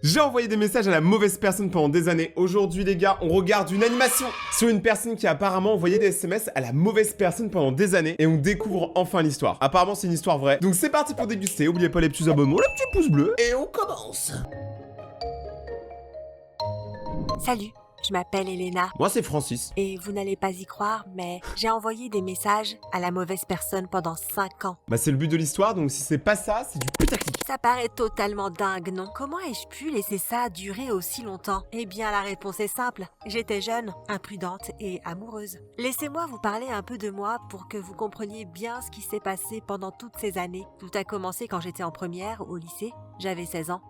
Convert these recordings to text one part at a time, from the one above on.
J'ai envoyé des messages à la mauvaise personne pendant des années. Aujourd'hui les gars, on regarde une animation sur une personne qui a apparemment envoyé des SMS à la mauvaise personne pendant des années et on découvre enfin l'histoire. Apparemment c'est une histoire vraie. Donc c'est parti pour déguster. Oubliez pas les petits abonnements, les petits pouces bleus et on commence. Salut, je m'appelle Elena. Moi c'est Francis. Et vous n'allez pas y croire, mais j'ai envoyé des messages à la mauvaise personne pendant 5 ans. Bah c'est le but de l'histoire, donc si c'est pas ça, c'est du putaclic. Ça paraît totalement dingue, non? Comment ai-je pu laisser ça durer aussi longtemps? Eh bien, la réponse est simple. J'étais jeune, imprudente et amoureuse. Laissez-moi vous parler un peu de moi pour que vous compreniez bien ce qui s'est passé pendant toutes ces années. Tout a commencé quand j'étais en première, au lycée. J'avais 16 ans.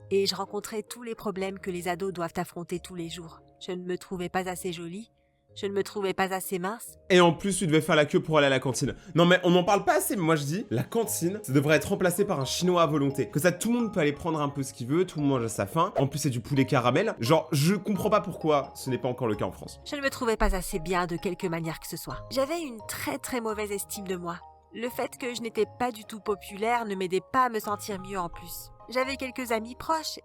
Et je rencontrais tous les problèmes que les ados doivent affronter tous les jours. Je ne me trouvais pas assez jolie. Je ne me trouvais pas assez mince. Et en plus, tu devais faire la queue pour aller à la cantine. Non mais on n'en parle pas assez, mais moi je dis, la cantine, ça devrait être remplacé par un chinois à volonté. Que ça, tout le monde peut aller prendre un peu ce qu'il veut, tout le monde mange à sa faim. En plus, c'est du poulet caramel. Genre, je comprends pas pourquoi ce n'est pas encore le cas en France. Je ne me trouvais pas assez bien de quelque manière que ce soit. J'avais une très mauvaise estime de moi. Le fait que je n'étais pas du tout populaire ne m'aidait pas à me sentir mieux en plus. J'avais quelques amies proches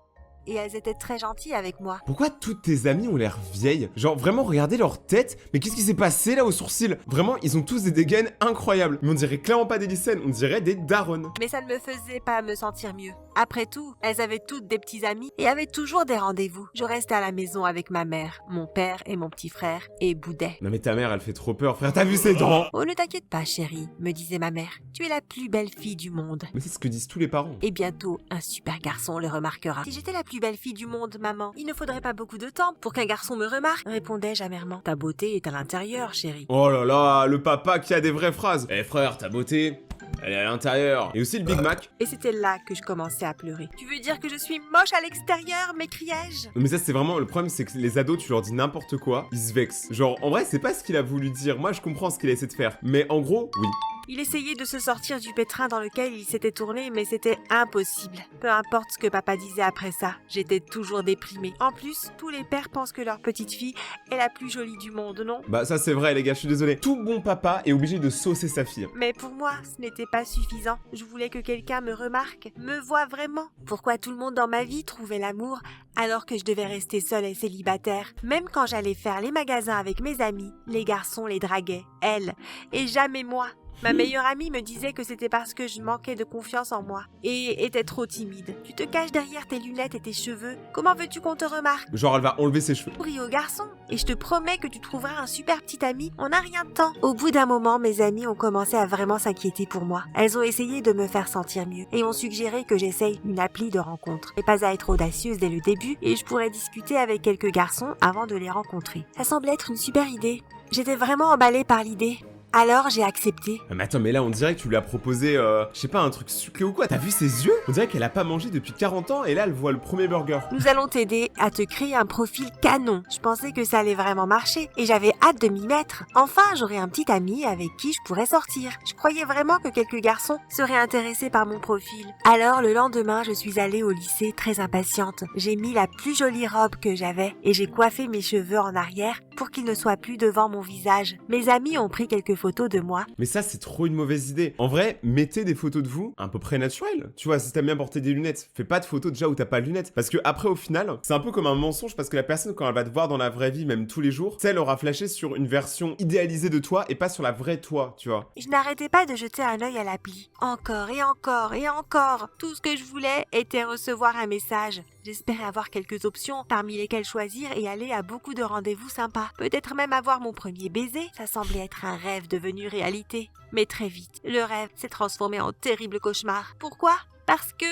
et elles étaient très gentilles avec moi. Pourquoi toutes tes amies ont l'air vieilles? Genre vraiment regardez leur tête, mais qu'est-ce qui s'est passé là aux sourcils? Vraiment, ils ont tous des dégaines incroyables. Mais on dirait clairement pas des lycéennes, on dirait des daronnes. Mais ça ne me faisait pas me sentir mieux. Après tout, elles avaient toutes des petits amis et avaient toujours des rendez-vous. Je restais à la maison avec ma mère, mon père et mon petit frère et boudais. Non mais ta mère, elle fait trop peur, frère, t'as vu ses dents? Oh, ne t'inquiète pas, chérie, me disait ma mère. Tu es la plus belle fille du monde. Mais c'est ce que disent tous les parents. Et bientôt, un super garçon le remarquera. Si j'étais la plus belle fille du monde, maman, il ne faudrait pas beaucoup de temps pour qu'un garçon me remarque, répondais-je amèrement. Ta beauté est à l'intérieur, chérie. Oh là là, le papa qui a des vraies phrases. Eh frère, ta beauté, elle est à l'intérieur. Et aussi le Big Mac. Et c'était là que je commençais à pleurer. Tu veux dire que je suis moche à l'extérieur, m'écriai-je? Mais ça c'est vraiment, le problème c'est que les ados, tu leur dis n'importe quoi, ils se vexent. Genre, en vrai, c'est pas ce qu'il a voulu dire. Moi, je comprends ce qu'il a essayé de faire. Mais en gros, oui. Il essayait de se sortir du pétrin dans lequel il s'était tourné, mais c'était impossible. Peu importe ce que papa disait après ça, j'étais toujours déprimée. En plus, tous les pères pensent que leur petite fille est la plus jolie du monde, non? Bah ça c'est vrai les gars, je suis désolé. Tout bon papa est obligé de saucer sa fille. Mais pour moi, ce n'était pas suffisant. Je voulais que quelqu'un me remarque, me voie vraiment. Pourquoi tout le monde dans ma vie trouvait l'amour alors que je devais rester seule et célibataire? Même quand j'allais faire les magasins avec mes amis, les garçons les draguaient, elles, et jamais moi. Ma meilleure amie me disait que c'était parce que je manquais de confiance en moi et était trop timide. Tu te caches derrière tes lunettes et tes cheveux. Comment veux-tu qu'on te remarque? Genre elle va enlever ses cheveux. Souris au garçon et je te promets que tu trouveras un super petit ami en un rien de temps. Au bout d'un moment, mes amies ont commencé à vraiment s'inquiéter pour moi. Elles ont essayé de me faire sentir mieux et ont suggéré que j'essaye une appli de rencontre. Mais pas à être audacieuse dès le début et je pourrais discuter avec quelques garçons avant de les rencontrer. Ça semblait être une super idée. J'étais vraiment emballée par l'idée. Alors j'ai accepté. Mais attends, mais là on dirait que tu lui as proposé, je sais pas, un truc sucré ou quoi. T'as vu ses yeux? On dirait qu'elle a pas mangé depuis 40 ans et là elle voit le premier burger. Nous allons t'aider à te créer un profil canon. Je pensais que ça allait vraiment marcher et j'avais hâte de m'y mettre. Enfin, j'aurais un petit ami avec qui je pourrais sortir. Je croyais vraiment que quelques garçons seraient intéressés par mon profil. Alors le lendemain, je suis allée au lycée très impatiente. J'ai mis la plus jolie robe que j'avais et j'ai coiffé mes cheveux en arrière pour qu'ils ne soient plus devant mon visage. Mes amis ont pris quelques photos de moi. Mais ça c'est trop une mauvaise idée. En vrai, mettez des photos de vous à peu près naturelles. Tu vois, si t'aimes bien porter des lunettes, fais pas de photos déjà où t'as pas de lunettes. Parce que après au final, c'est un peu comme un mensonge parce que la personne quand elle va te voir dans la vraie vie, même tous les jours, elle aura flashé sur une version idéalisée de toi et pas sur la vraie toi, tu vois. Je n'arrêtais pas de jeter un œil à l'appli. Encore et encore et encore. Tout ce que je voulais était recevoir un message. J'espérais avoir quelques options parmi lesquelles choisir et aller à beaucoup de rendez-vous sympas. Peut-être même avoir mon premier baiser. Ça semblait être un rêve devenu réalité. Mais très vite, le rêve s'est transformé en terrible cauchemar. Pourquoi? Parce que,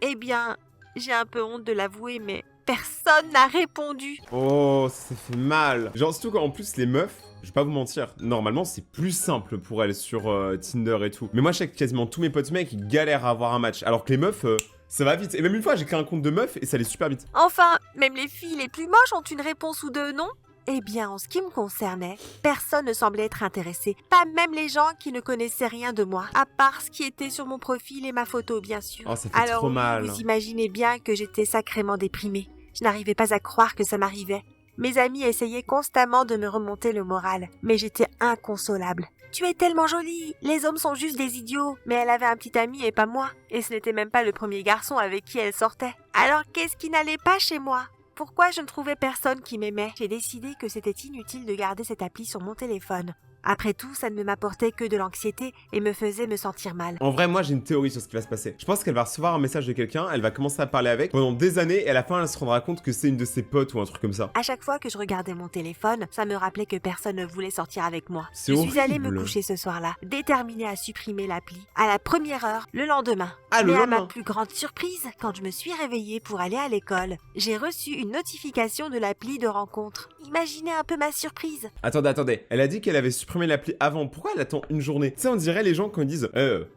eh bien, j'ai un peu honte de l'avouer, mais personne n'a répondu. Oh, ça s'est fait mal. Genre surtout qu'en plus les meufs, je vais pas vous mentir, normalement c'est plus simple pour elles sur Tinder et tout. Mais moi je sais que quasiment tous mes potes mecs ils galèrent à avoir un match. Alors que les meufs, ça va vite. Et même une fois j'ai créé un compte de meuf et ça allait super vite. Enfin, même les filles les plus moches ont une réponse ou deux, non? Eh bien, en ce qui me concernait, personne ne semblait être intéressé. Pas même les gens qui ne connaissaient rien de moi. À part ce qui était sur mon profil et ma photo, bien sûr. Oh, ça fait Alors, trop mal. vous imaginez bien que j'étais sacrément déprimée. Je n'arrivais pas à croire que ça m'arrivait. Mes amis essayaient constamment de me remonter le moral, mais j'étais inconsolable. Tu es tellement jolie, les hommes sont juste des idiots. Mais elle avait un petit ami et pas moi. Et ce n'était même pas le premier garçon avec qui elle sortait. Alors qu'est-ce qui n'allait pas chez moi ? Pourquoi je ne trouvais personne qui m'aimait ? J'ai décidé que c'était inutile de garder cette appli sur mon téléphone. Après tout, ça ne m'apportait que de l'anxiété et me faisait me sentir mal. En vrai, moi j'ai une théorie sur ce qui va se passer. Je pense qu'elle va recevoir un message de quelqu'un, elle va commencer à parler avec pendant des années et à la fin elle se rendra compte que c'est une de ses potes ou un truc comme ça. À chaque fois que je regardais mon téléphone, ça me rappelait que personne ne voulait sortir avec moi. C'est Je suis allée me horrible. coucher ce soir-là, déterminée à supprimer l'appli. À la première heure, le lendemain. Ah, le Mais à lendemain. ma plus grande surprise, quand je me suis réveillée pour aller à l'école, j'ai reçu une notification de l'appli de rencontre. Imaginez un peu ma surprise. Attendez. Elle a dit qu'elle avait supprimé l'appli avant. Pourquoi elle attend une journée? Tu sais, on dirait les gens quand ils disent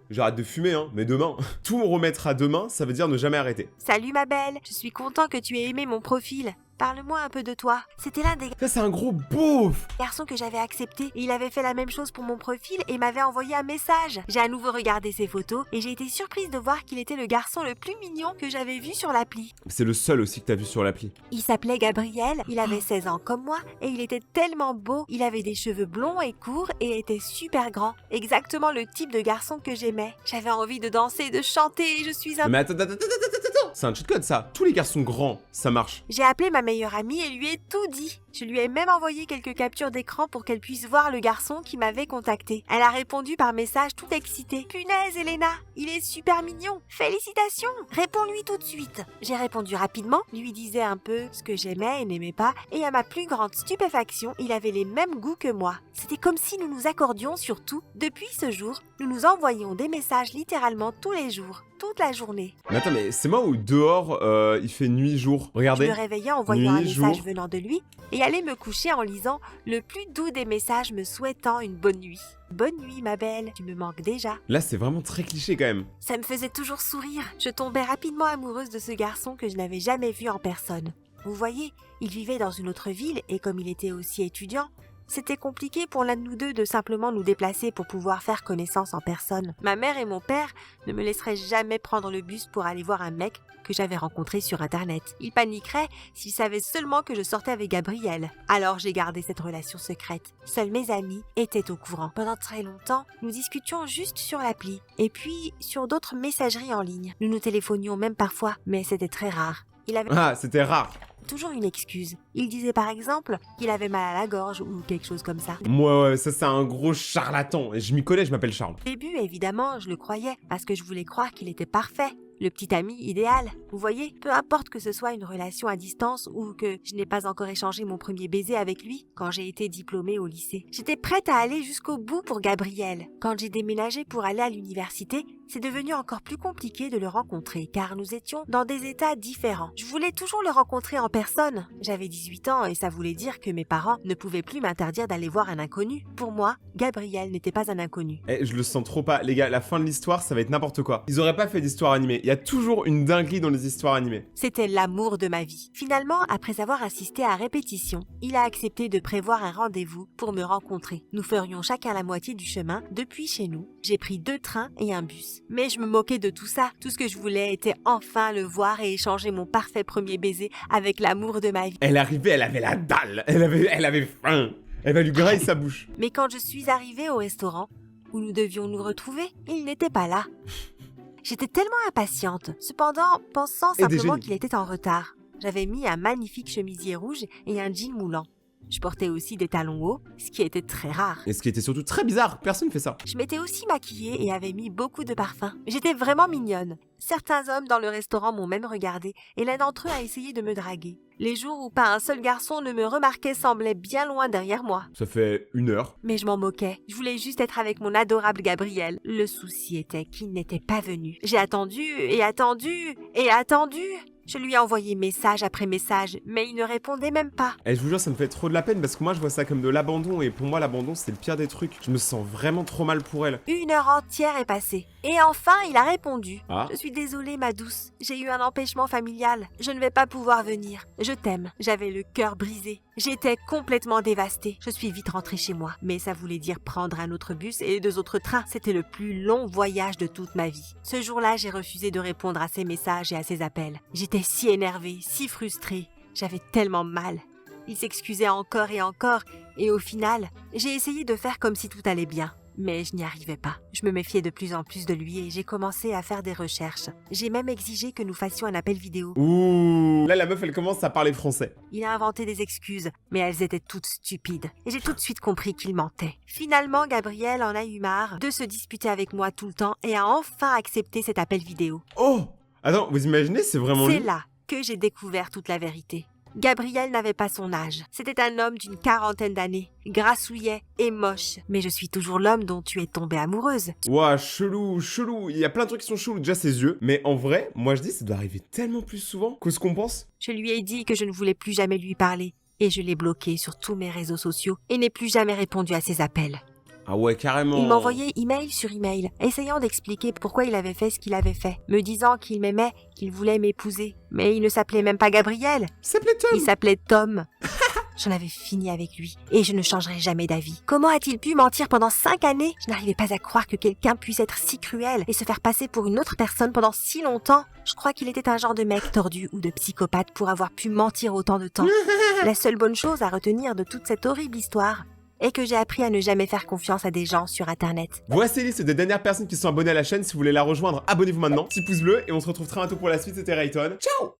j'arrête de fumer, hein, mais demain. Tout remettre à demain, ça veut dire ne jamais arrêter. Salut ma belle, je suis content que tu aies aimé mon profil. Parle-moi un peu de toi. C'était l'un des Ça, c'est un gros beauf. garçon que j'avais accepté et il avait fait la même chose pour mon profil et m'avait envoyé un message. J'ai à nouveau regardé ses photos et j'ai été surprise de voir qu'il était le garçon le plus mignon que j'avais vu sur l'appli. C'est le seul aussi que t'as vu sur l'appli. Il s'appelait Gabriel, il avait 16 ans comme moi et il était tellement beau. Il avait des cheveux blonds et courts et était super grand. Exactement le type de garçon que j'aimais. J'avais envie de danser, de chanter et je suis un... Mais attends. C'est un cheat code ça. Tous les garçons grands, ça marche. J'ai appelé ma meilleure amie et lui ai tout dit. Je lui ai même envoyé quelques captures d'écran pour qu'elle puisse voir le garçon qui m'avait contacté. Elle a répondu par message tout excitée. Punaise Elena, il est super mignon. Félicitations. Réponds-lui tout de suite. J'ai répondu rapidement, lui disais un peu ce que j'aimais et n'aimais pas, et à ma plus grande stupéfaction, il avait les mêmes goûts que moi. C'était comme si nous nous accordions sur tout. Depuis ce jour, nous nous envoyions des messages littéralement tous les jours, toute la journée. Mais attends, mais c'est moi où dehors, il fait nuit-jour. Je Regardez. me réveillais en voyant un Nuit, message jour. venant de lui et allais me coucher en lisant le plus doux des messages me souhaitant une bonne nuit. Bonne nuit ma belle, tu me manques déjà. Là, c'est vraiment très cliché quand même. Ça me faisait toujours sourire. Je tombais rapidement amoureuse de ce garçon que je n'avais jamais vu en personne. Vous voyez, il vivait dans une autre ville et comme il était aussi étudiant, c'était compliqué pour l'un de nous deux de simplement nous déplacer pour pouvoir faire connaissance en personne. Ma mère et mon père ne me laisseraient jamais prendre le bus pour aller voir un mec que j'avais rencontré sur internet. Ils paniqueraient s'ils savaient seulement que je sortais avec Gabriel. Alors j'ai gardé cette relation secrète. Seuls mes amis étaient au courant. Pendant très longtemps, nous discutions juste sur l'appli et puis sur d'autres messageries en ligne. Nous nous téléphonions même parfois, mais c'était très rare. Il avait Ah, c'était rare. toujours une excuse. Il disait par exemple qu'il avait mal à la gorge ou quelque chose comme ça. Moi, ouais, ça c'est un gros charlatan. Et je m'y connais, je m'appelle Charles. Au début, évidemment, je le croyais parce que je voulais croire qu'il était parfait. Le petit ami idéal. Vous voyez, peu importe que ce soit une relation à distance ou que je n'ai pas encore échangé mon premier baiser avec lui quand j'ai été diplômée au lycée. J'étais prête à aller jusqu'au bout pour Gabriel. Quand j'ai déménagé pour aller à l'université, c'est devenu encore plus compliqué de le rencontrer car nous étions dans des états différents. Je voulais toujours le rencontrer en personne. J'avais 18 ans et ça voulait dire que mes parents ne pouvaient plus m'interdire d'aller voir un inconnu. Pour moi, Gabriel n'était pas un inconnu. Eh, je le sens trop pas. Les gars, la fin de l'histoire, ça va être n'importe quoi. Ils auraient pas fait d'histoire animée. Il y a toujours une dinguerie dans les histoires animées. C'était l'amour de ma vie. Finalement, après avoir assisté à répétition, il a accepté de prévoir un rendez-vous pour me rencontrer. Nous ferions chacun la moitié du chemin depuis chez nous. J'ai pris 2 trains et un bus. Mais je me moquais de tout ça. Tout ce que je voulais était enfin le voir et échanger mon parfait premier baiser avec l'amour de ma vie. Elle arrivait, elle avait la dalle. Elle avait faim. Elle va lui grailler sa bouche. Mais quand je suis arrivée au restaurant, où nous devions nous retrouver, il n'était pas là. J'étais tellement impatiente, cependant pensant Et des simplement génies. qu'il était en retard. J'avais mis un magnifique chemisier rouge et un jean moulant. Je portais aussi des talons hauts, ce qui était très rare. Et ce qui était surtout très bizarre, personne fait ça. Je m'étais aussi maquillée et avais mis beaucoup de parfum. J'étais vraiment mignonne. Certains hommes dans le restaurant m'ont même regardée et l'un d'entre eux a essayé de me draguer. Les jours où pas un seul garçon ne me remarquait semblaient bien loin derrière moi. Ça fait 1 heure. Mais je m'en moquais. Je voulais juste être avec mon adorable Gabriel. Le souci était qu'il n'était pas venu. J'ai attendu et attendu et attendu. Je lui ai envoyé message après message, mais il ne répondait même pas. Et je vous jure, ça me fait trop de la peine parce que moi je vois ça comme de l'abandon et pour moi l'abandon c'est le pire des trucs. Je me sens vraiment trop mal pour elle. 1 heure entière est passée. Et enfin, il a répondu. Ah. Je suis désolée, ma douce. J'ai eu un empêchement familial. Je ne vais pas pouvoir venir. Je t'aime. J'avais le cœur brisé. J'étais complètement dévastée. Je suis vite rentrée chez moi. Mais ça voulait dire prendre un autre bus et 2 autres trains. C'était le plus long voyage de toute ma vie. Ce jour-là, j'ai refusé de répondre à ses messages et à ses appels. J'étais si énervée, si frustrée. J'avais tellement mal. Il s'excusait encore et au final, j'ai essayé de faire comme si tout allait bien. Mais je n'y arrivais pas. Je me méfiais de plus en plus de lui et j'ai commencé à faire des recherches. J'ai même exigé que nous fassions un appel vidéo. Ouh, là la meuf elle commence à parler français. Il a inventé des excuses, mais elles étaient toutes stupides. Et j'ai tout de suite compris qu'il mentait. Finalement, Gabriel en a eu marre de se disputer avec moi tout le temps et a enfin accepté cet appel vidéo. Oh, attends, vous imaginez, c'est vraiment C'est lui? là que j'ai découvert toute la vérité. Gabriel n'avait pas son âge. C'était un homme d'une 40aine d'années, grassouillet et moche. Mais je suis toujours l'homme dont tu es tombée amoureuse. Ouah, chelou, chelou. Il y a plein de trucs qui sont chelous. Déjà ses yeux. Mais en vrai, moi je dis, ça doit arriver tellement plus souvent que ce qu'on pense. Je lui ai dit que je ne voulais plus jamais lui parler. Et je l'ai bloqué sur tous mes réseaux sociaux et n'ai plus jamais répondu à ses appels. Ah ouais, carrément. Il m'envoyait email sur email, essayant d'expliquer pourquoi il avait fait ce qu'il avait fait, me disant qu'il m'aimait, qu'il voulait m'épouser. Mais il ne s'appelait même pas Gabriel, Il s'appelait Tom. il s'appelait Tom. J'en avais fini avec lui, et je ne changerai jamais d'avis. Comment a-t-il pu mentir pendant 5 années? Je n'arrivais pas à croire que quelqu'un puisse être si cruel et se faire passer pour une autre personne pendant si longtemps. Je crois qu'il était un genre de mec tordu ou de psychopathe pour avoir pu mentir autant de temps. La seule bonne chose à retenir de toute cette horrible histoire est que j'ai appris à ne jamais faire confiance à des gens sur Internet. Voici la liste des dernières personnes qui sont abonnées à la chaîne. Si vous voulez la rejoindre, abonnez-vous maintenant. Petit pouce bleu et on se retrouve très bientôt pour la suite. C'était Rayton. Ciao.